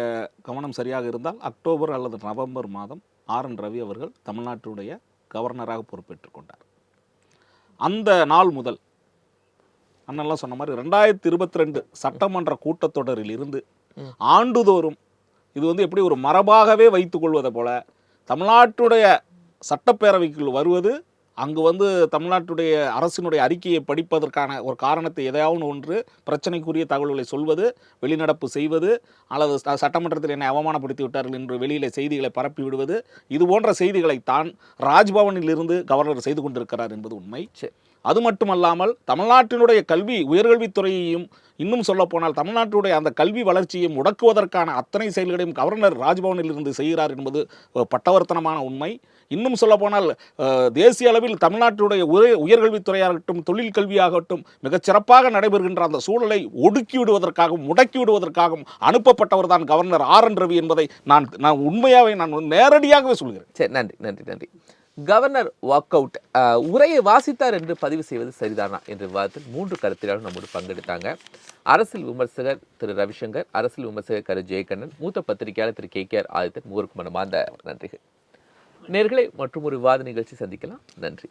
கவனம் சரியாக இருந்தால் அக்டோபர் அல்லது நவம்பர் மாதம் ஆர்.என். ரவி அவர்கள் தமிழ்நாட்டுடைய கவர்னராக பொறுப்பேற்றுக் கொண்டார். அந்த நாள் முதல் அண்ணெல்லாம் சொன்ன மாதிரி 2022 சட்டமன்ற கூட்டத்தொடரில் இருந்து ஆண்டுதோறும் இது வந்து எப்படி ஒரு மரபாகவே வைத்துக் கொள்வதை போல தமிழ்நாட்டுடைய சட்டப்பேரவைக்குள் வருவது, அங்கு வந்து தமிழ்நாட்டுடைய அரசினுடைய அறிக்கையை படிப்பதற்கான ஒரு காரணத்தை எதையாவது ஒன்று பிரச்சனைக்குரிய தகவல்களை சொல்வது, வெளிநடப்பு செய்வது, அல்லது சட்டமன்றத்தில் என்னை அவமானப்படுத்தி விட்டார்கள் என்று வெளியிலே செய்திகளை பரப்பி விடுவது, இது போன்ற செய்திகளைத்தான் ராஜ்பவனில் இருந்து கவர்னர் செய்து கொண்டிருக்கிறார் என்பது உண்மை. அது மட்டுமல்லாமல் தமிழ்நாட்டினுடைய உயர்கல்வித்துறையையும் இன்னும் சொல்லப்போனால் தமிழ்நாட்டுடைய அந்த கல்வி வளர்ச்சியை முடக்குவதற்கான அத்தனை செயல்களையும் கவர்னர் ராஜ்பவனில் இருந்து செய்கிறார் என்பது பட்டவர்த்தனமான உண்மை. இன்னும் சொல்லப்போனால் தேசிய அளவில் தமிழ்நாட்டுடைய உயர்கல்வித்துறையாகட்டும் தொழில் கல்வியாகட்டும் மிகச்சிறப்பாக நடைபெறுகின்ற அந்த சூழலை ஒடுக்கி விடுவதற்காகவும் முடக்கி விடுவதற்காகவும் அனுப்பப்பட்டவர் தான் கவர்னர் ஆர்.என். ரவி என்பதை நான் உண்மையாகவே நேரடியாகவே சொல்கிறேன். சரி, நன்றி நன்றி நன்றி. கவர்னர் வாக் அவுட் உரையை வாசித்தார் என்று பதிவு செய்வது சரிதானா என்ற விவாதத்தில் 3 கருத்தியாளர்கள் நம்மோடு பங்கெடுத்தாங்க. அரசியல் விமர்சகர் திரு ரவிசங்கர், அரசியல் விமர்சகர் கரு ஜெயக்கண்ணன், மூத்த பத்திரிகையாளர் திரு KKR ஆதித்தன், மூவருக்கும் மனமார்ந்த நன்றிகள். நேயர்களே, மற்றும் ஒரு விவாத நிகழ்ச்சி சந்திக்கலாம். நன்றி.